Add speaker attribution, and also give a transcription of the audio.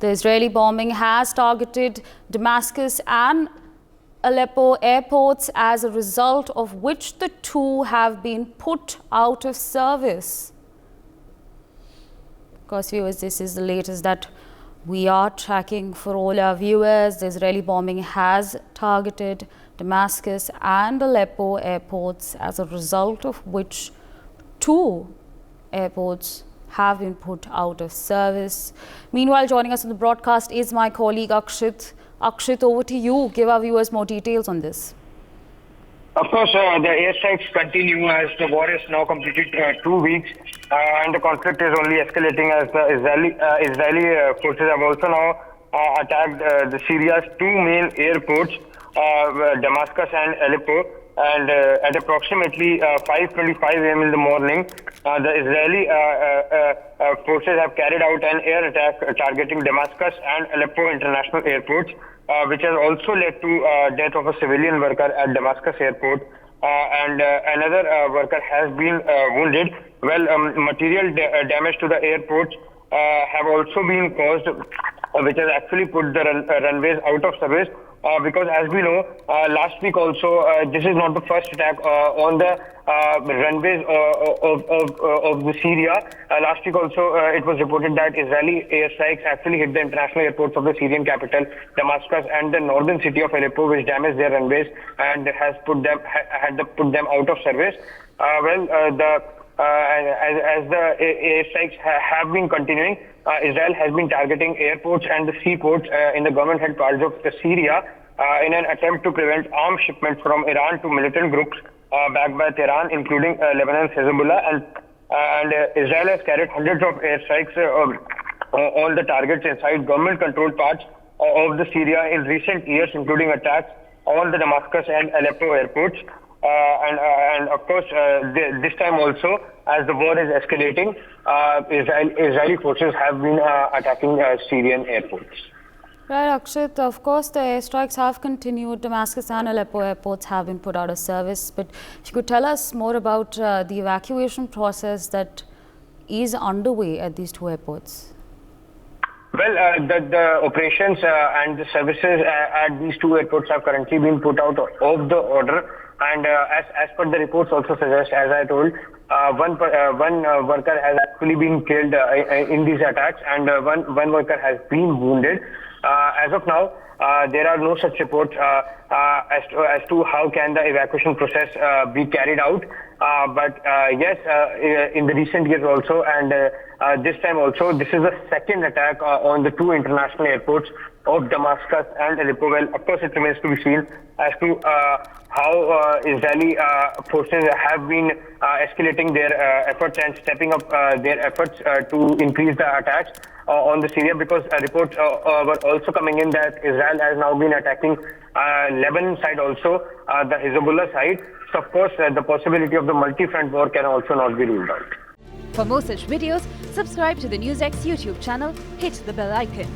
Speaker 1: The Israeli bombing has targeted Damascus and Aleppo airports, as a result of which the two have been put out of service. Of course, viewers, this is the latest that we are tracking for all our viewers. The Israeli bombing has targeted Damascus and Aleppo airports, as a result of which two airports have been put out of service. Meanwhile, joining us on the broadcast is my colleague Akshit. Akshit, over to you. Give our viewers more details on this.
Speaker 2: Of course, the airstrikes continue as the war is now completed 2 weeks, and the conflict is only escalating as the Israeli forces have also now attacked the Syria's two main airports, Damascus and Aleppo. And at approximately 5:25 a.m. in the morning, the Israeli forces have carried out an air attack targeting Damascus and Aleppo international airports, which has also led to death of a civilian worker at Damascus airport, and another worker has been wounded. Well, material damage to the airports have also been caused, which has actually put the runways out of service. Because as we know, last week also, this is not the first attack on the runways of the Syria. Last week also, it was reported that Israeli airstrikes actually hit the international airports of the Syrian capital, Damascus, and the northern city of Aleppo, which damaged their runways and has put them out of service. As the airstrikes have been continuing, Israel has been targeting airports and the seaports in the government-held parts of Syria in an attempt to prevent arms shipments from Iran to militant groups backed by Tehran, including Lebanon's Hezbollah. And Israel has carried hundreds of airstrikes on the targets inside government-controlled parts of the Syria in recent years, including attacks on the Damascus and Aleppo airports. And of course, this time also, as the war is escalating, Israeli forces have been attacking Syrian airports.
Speaker 1: Right, Akshit. Of course, the airstrikes have continued. Damascus and Aleppo airports have been put out of service. But if you could tell us more about the evacuation process that is underway at these two airports.
Speaker 2: Well, the operations and the services at these two airports have currently been put out of the order. And as per the reports also suggest, as I told, one worker has actually been killed in these attacks, and one worker has been wounded. As of now, there are no such reports as to how can the evacuation process be carried out. But yes, in the recent years also, and this time also, this is the second attack on the two international airports of Damascus and Aleppo. Well, of course, it remains to be seen as to how Israeli forces have been escalating their efforts and stepping up their efforts to increase the attacks on the Syria, because reports were also coming in that Israel has now been attacking Lebanon side also, the Hezbollah side. So of course, the possibility of the multi-front war can also not be ruled out.
Speaker 3: For more such videos, subscribe to the NewsX YouTube channel, hit the bell icon.